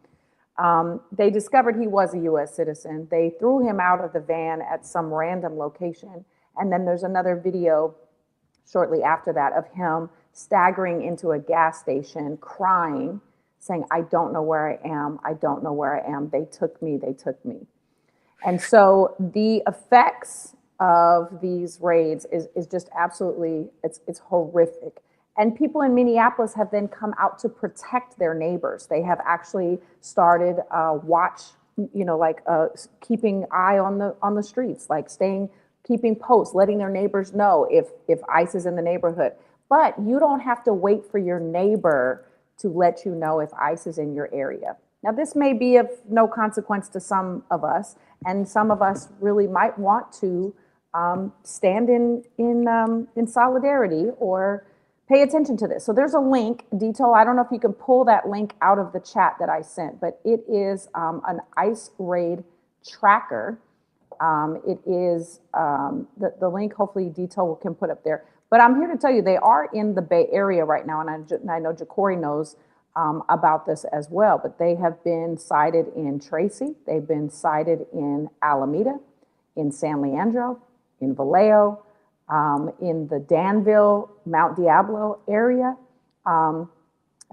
They discovered he was a U.S. citizen. They threw him out of the van at some random location. And then there's another video shortly after that of him staggering into a gas station, crying, saying, "I don't know where I am. I don't know where I am. They took me. They took me." And so the effects of these raids is just absolutely, it's horrific. And people in Minneapolis have then come out to protect their neighbors. They have actually started keeping eye on the streets, like keeping posts, letting their neighbors know if ICE is in the neighborhood. But you don't have to wait for your neighbor to let you know if ICE is in your area. Now, this may be of no consequence to some of us, and some of us really might want to stand in solidarity or pay attention to this. So there's a link, Dito. I don't know if you can pull that link out of the chat that I sent, but it is an ICE raid tracker. It is the link, hopefully Dito can put up there. But I'm here to tell you, they are in the Bay Area right now, and I know Ja'Cory knows about this as well, but they have been cited in Tracy, they've been cited in Alameda, in San Leandro, in Vallejo, in the Danville, Mount Diablo area. I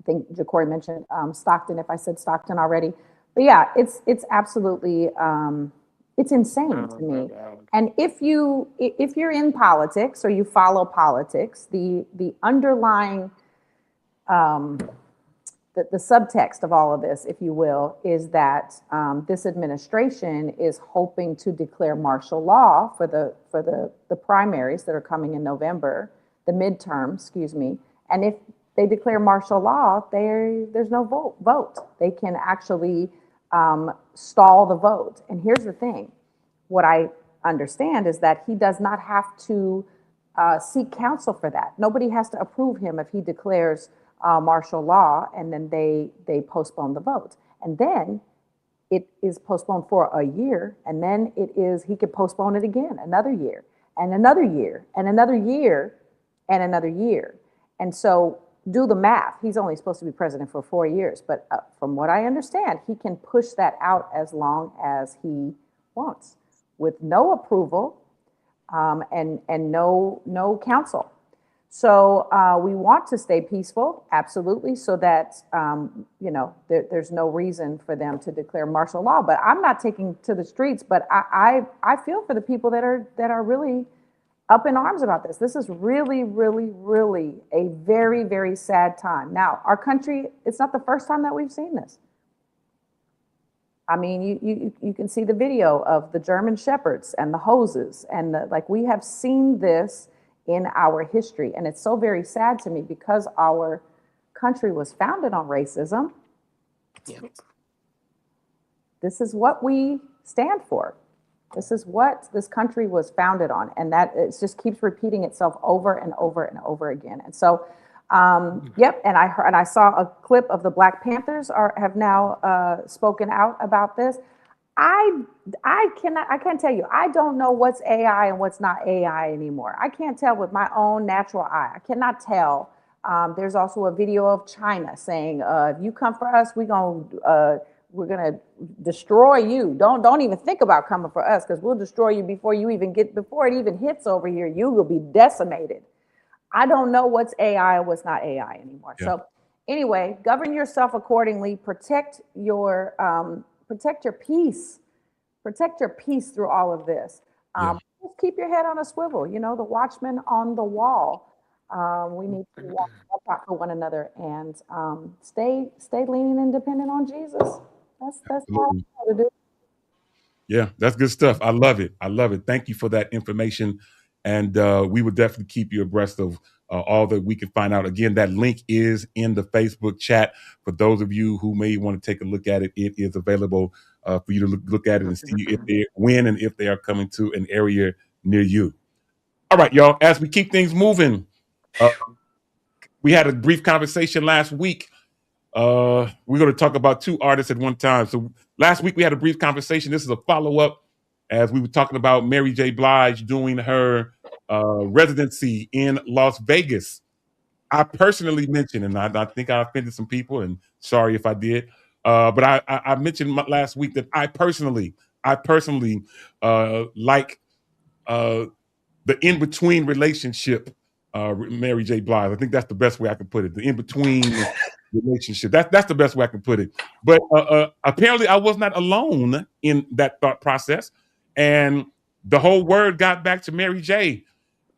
think Ja'Cory mentioned Stockton, if I said Stockton already. But yeah, it's absolutely, it's insane to me. And if you're in politics or you follow politics, the underlying, the subtext of all of this, if you will, is that this administration is hoping to declare martial law for the primaries that are coming in November, the midterm, excuse me. And if they declare martial law, there's no vote. They can actually stall the vote. And here's the thing. What I understand is that he does not have to seek counsel for that. Nobody has to approve him if he declares martial law, and then they postpone the vote. And then it is postponed for a year, and then he could postpone it again, another year, and another year, and another year, and another year. And so do the math. He's only supposed to be president for 4 years, but from what I understand, he can push that out as long as he wants, with no approval and no counsel. So we want to stay peaceful, absolutely, so that there's no reason for them to declare martial law. But I'm not taking to the streets. But I feel for the people that are really up in arms about this. This is really, really, really a very, very sad time. Now, our country, it's not the first time that we've seen this. I mean, you can see the video of the German shepherds and the hoses, and we have seen this in our history. And it's so very sad to me because our country was founded on racism. Yep. This is what we stand for. This is what this country was founded on. And that it just keeps repeating itself over and over and over again. And so, yep. And I saw a clip of the Black Panthers have now spoken out about this. I can't tell you. I don't know what's AI and what's not AI anymore. I can't tell with my own natural eye. I cannot tell. There's also a video of China saying, "If you come for us, we're gonna destroy you. Don't even think about coming for us because we'll destroy you before it even hits over here. You will be decimated." I don't know what's AI and what's not AI anymore. Yeah. So anyway, govern yourself accordingly. Protect your peace. Protect your peace through all of this. Yeah. Just keep your head on a swivel. You know, the watchman on the wall. We need to watch out for one another and stay leaning and dependent on Jesus. That's all Absolutely. I know to do. Yeah, that's good stuff. I love it. I love it. Thank you for that information. And we will definitely keep you abreast of all that we can find out. Again, that link is in the Facebook chat. For those of you who may want to take a look at it, it is available for you to look at it and see when and if they are coming to an area near you. All right, y'all. As we keep things moving, we had a brief conversation last week. We're going to talk about two artists at one time. So last week we had a brief conversation. This is a follow-up as we were talking about Mary J. Blige doing her residency in Las Vegas. I personally mentioned, and I think I offended some people, and sorry if I did, but I mentioned last week that I personally like the in-between relationship, Mary J. Blige. I think that's the best way I can put it. The in-between relationship. That's the best way I can put it. But apparently I was not alone in that thought process. And the whole word got back to Mary J.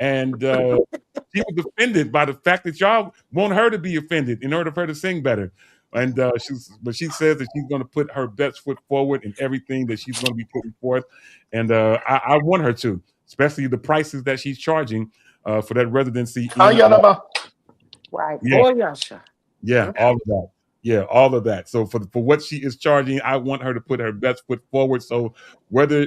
And she was offended by the fact that y'all want her to be offended in order for her to sing better. And she says that she's going to put her best foot forward in everything that she's going to be putting forth. And I want her to, especially the prices that she's charging for that residency. Right. Yeah. Oh, yeah, sure. Yeah, all of that. Yeah, all of that. So for what she is charging, I want her to put her best foot forward. So whether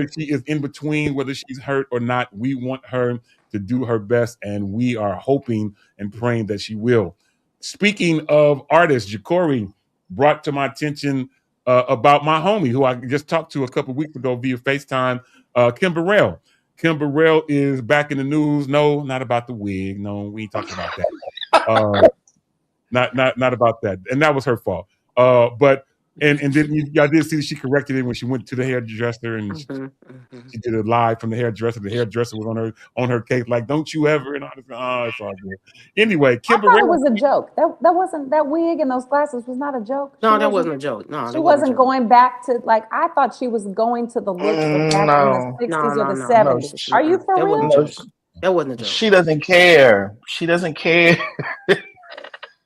she is in between, whether she's hurt or not, we want her to do her best, and we are hoping and praying that she will. Speaking of artists, Ja'Cory brought to my attention about my homie who I just talked to a couple weeks ago via FaceTime, Kim Burrell. Kim Burrell is back in the news. No, not about the wig. No, we ain't talking about that. Not about that, and that was her fault. But then y'all did see that she corrected it when she went to the hairdresser and she did it live from the hairdresser. The hairdresser was on her case, like, "Don't you ever?" And all this. Oh, it's all good. Anyway, Kim I thought it Burrell. was a joke. That wasn't, that wig and those glasses was not a joke. No, that wasn't a joke. No, She wasn't going back to, like, I thought she was going to the looks of back in the 60s or the 70s. Are you for that real? Wasn't a joke. That wasn't a joke. She doesn't care. She doesn't care.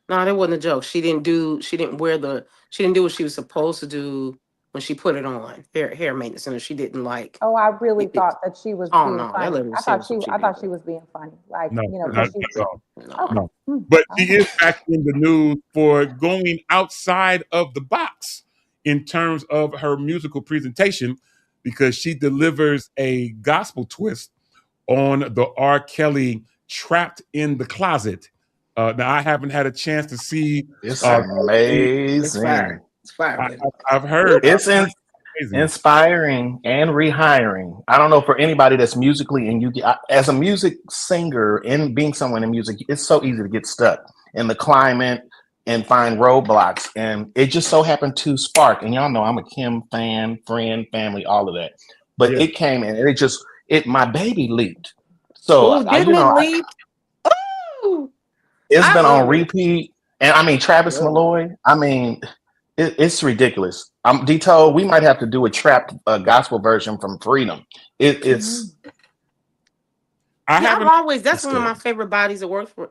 No, that wasn't a joke. She didn't do what she was supposed to do when she put it on. Hair maintenance, and she didn't like. Oh, I really thought that she was being funny. I thought she was being funny. Like, No, you know, not she, at all. okay. No. But she is back in the news for going outside of the box in terms of her musical presentation, because she delivers a gospel twist on the R. Kelly Trapped in the Closet. Now, I haven't had a chance to see. It's amazing. It's fire. I've heard. It's inspiring and rehiring. I don't know, for anybody that's musically, and as a music singer and being someone in music, it's so easy to get stuck in the climate and find roadblocks. And it just so happened to spark. And y'all know I'm a Kim fan, friend, family, all of that. But it came in, and my baby leaked. So it's been on repeat. And I mean, Travis Malloy, I mean, it's ridiculous. Dito, we might have to do a trapped gospel version from Freedom. It's. That's one of my favorite bodies of work for.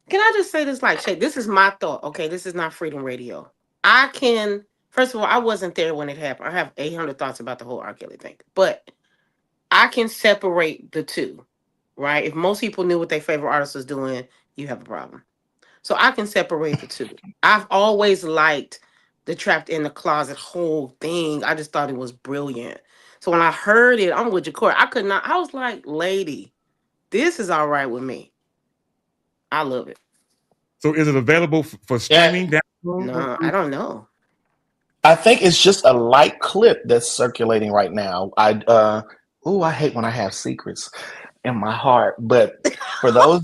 Can I just say this, like, Shay, this is my thought. Okay, this is not Freedom Radio. First of all, I wasn't there when it happened. I have 800 thoughts about the whole R. Kelly thing, but I can separate the two, right? If most people knew what their favorite artist was doing, you have a problem. So I can separate the two. I've always liked the Trapped in the Closet whole thing. I just thought it was brilliant. So when I heard it, I'm with Ja'Cory. I was like, lady, this is all right with me. I love it. So is it available for streaming? No, I don't know. I think it's just a light clip that's circulating right now. I hate when I have secrets in my heart. But for those,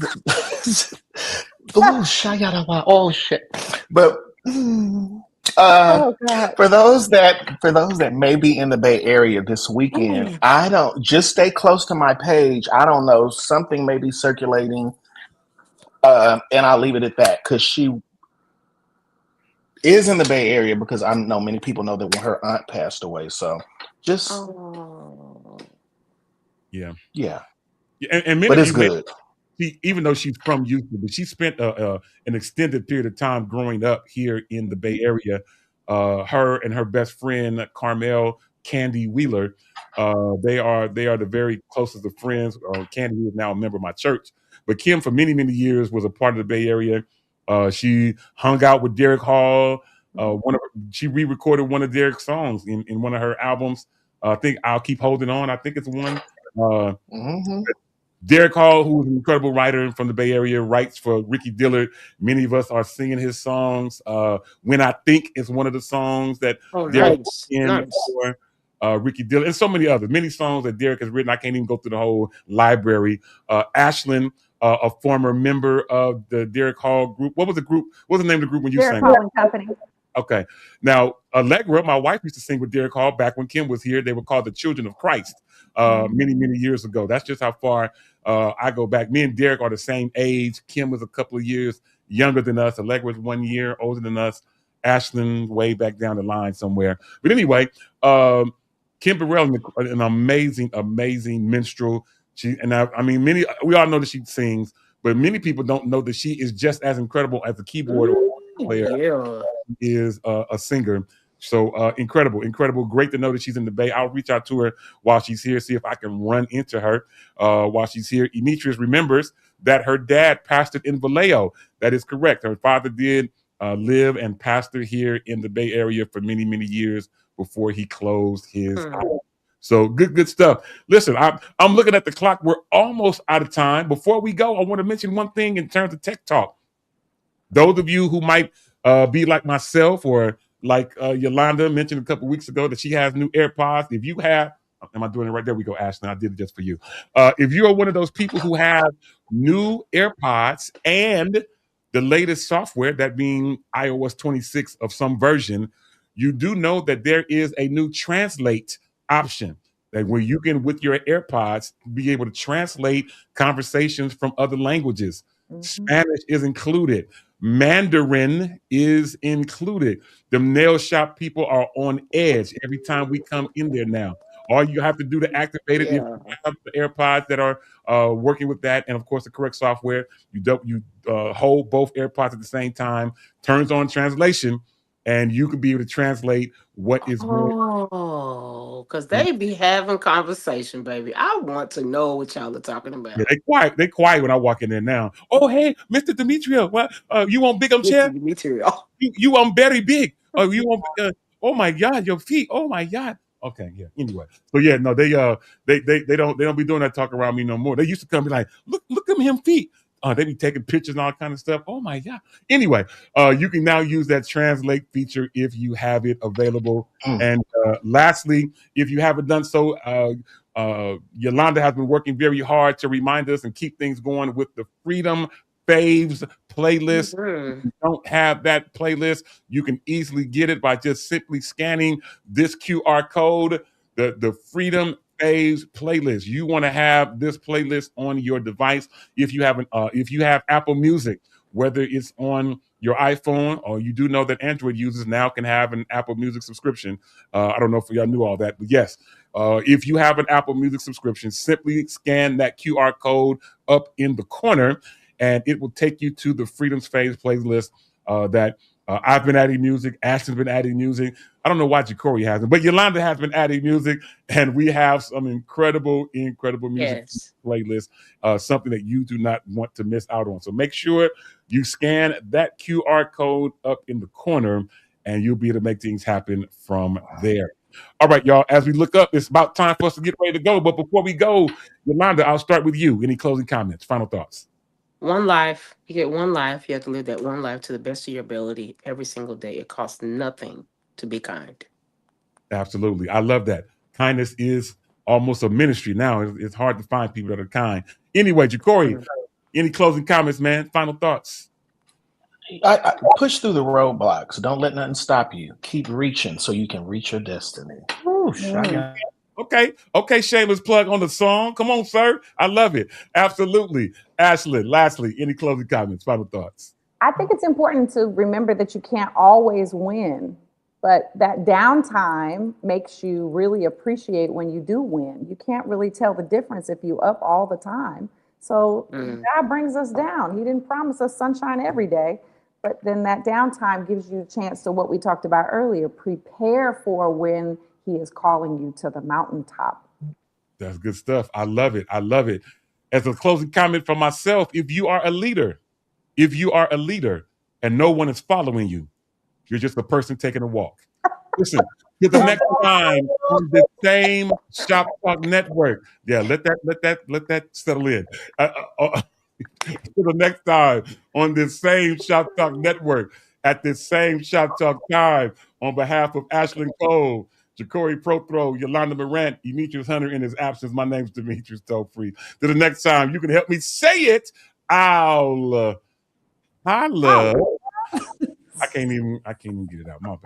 oh shit. But Oh God. for those that may be in the Bay Area this weekend, I don't just stay close to my page. I don't know, something may be circulating, and I'll leave it at that because she is in the Bay Area because I know many people know that when her aunt passed away. So just Yeah. yeah, And many but of it's you may good. even though she's from Houston, but she spent an extended period of time growing up here in the Bay Area. Her and her best friend Carmel Candy Wheeler, they are the very closest of friends. Candy, who is now a member of my church, but Kim for many years was a part of the Bay Area. She hung out with Derek Hall. She re-recorded one of Derek's songs in one of her albums. I think I'll Keep Holding On. I think it's one. Mm-hmm. Derek Hall, who's an incredible writer from the Bay Area, writes for Ricky Dillard. Many of us are singing his songs. When I Think is one of the songs that Derek in for Ricky Dillard, and so many others. Many songs that Derek has written. I can't even go through the whole library. Ashlyn, a former member of the Derek Hall group. What was the group? What was the name of the group when you Derek sang? Hall and Company. Okay. Now, Allegra, my wife, used to sing with Derek Hall back when Kim was here. They were called the Children of Christ many years ago. That's just how far I go back. Me and Derek are the same age. Kim was a couple of years younger than us. Allegra was 1 year older than us. Ashlyn way back down the line somewhere. But anyway, Kim Burrell, an amazing minstrel. We all know that she sings, but many people don't know that she is just as incredible as a keyboard player. Is a singer. So incredible. Great to know that she's in the Bay. I'll reach out to her while she's here, see if I can run into her while she's here. Demetrius remembers that her dad pastored in Vallejo. That is correct. Her father did live and pastor here in the Bay Area for many years before he closed his home. So good stuff. Listen, I'm looking at the clock. We're almost out of time. Before we go, I want to mention one thing in terms of Tech Talk. Those of you who might be like myself or like Yolanda mentioned a couple weeks ago that she has new AirPods. If you have, am I doing it right? There we go, Ashley. I did it just for you. If you are one of those people who have new AirPods and the latest software, that being iOS 26 of some version, you do know that there is a new translate option that where you can, with your AirPods, be able to translate conversations from other languages. Spanish is included. Mandarin is included. The nail shop people are on edge every time we come in there now. All you have to do to activate it, if you have the AirPods that are working with that, and of course the correct software, you hold both AirPods at the same time, turns on translation, and you can be able to translate what is going on. Oh, because they be having conversation, baby. I want to know what y'all are talking about. Yeah, they quiet when I walk in there now. Oh, hey, Mr. Demetrio, what? You want big chair? Demetrio. You want very big? Oh, you want? Oh my God, your feet! Oh my God. Okay, yeah. Anyway, so yeah, no, they don't be doing that talk around me no more. They used to come and be like, look at him feet. They be taking pictures and all kind of stuff. Oh my God. Anyway, you can now use that translate feature if you have it available. And lastly, if you haven't done so, Yolanda has been working very hard to remind us and keep things going with the Freedom Faves playlist. If you don't have that playlist, you can easily get it by just simply scanning this QR code, the Freedom Faves playlist. You want to have this playlist on your device. If you have Apple Music, whether it's on your iPhone, or you do know that Android users now can have an Apple Music subscription. I don't know if y'all knew all that, but yes, if you have an Apple Music subscription, simply scan that QR code up in the corner, and it will take you to the Freedom's Faves playlist that I've been adding music. Ashton's been adding music. I don't know why Jacory hasn't, but Yolanda has been adding music, and we have some incredible music playlist, something that you do not want to miss out on. So make sure you scan that QR code up in the corner, and you'll be able to make things happen from there. All right, y'all, as we look up, it's about time for us to get ready to go. But before we go, Yolanda, I'll start with you. Any closing comments, final thoughts? One life. You get one life. You have to live that one life to the best of your ability every single day. It costs nothing to be kind. Absolutely. I love that. Kindness is almost a ministry now. It's hard to find people that are kind. Anyway, Jacory, any closing comments, man? Final thoughts? I push through the roadblocks. Don't let nothing stop you. Keep reaching so you can reach your destiny. Whoosh, I got- Okay, shameless plug on the song. Come on, sir. I love it. Absolutely. Ashley, lastly, any closing comments, final thoughts? I think it's important to remember that you can't always win, but that downtime makes you really appreciate when you do win. You can't really tell the difference if you up all the time. So God brings us down. He didn't promise us sunshine every day, but then that downtime gives you a chance to what we talked about earlier, prepare for when he is calling you to the mountaintop. That's good stuff. I love it. I love it. As a closing comment from myself, if you are a leader and no one is following you, you're just a person taking a walk. Listen, to the next time on the same Shop Talk Network. Yeah, let that settle in. To the next time on this same Shop Talk Network at this same Shop Talk time, on behalf of Ashlyn Cole, Jacory Prothro, Yolanda Morant, Demetrius Hunter in his absence. My name's Demetrius Tofree. To the next time, you can help me say it. I'll holla. I can't even get it out. My bad.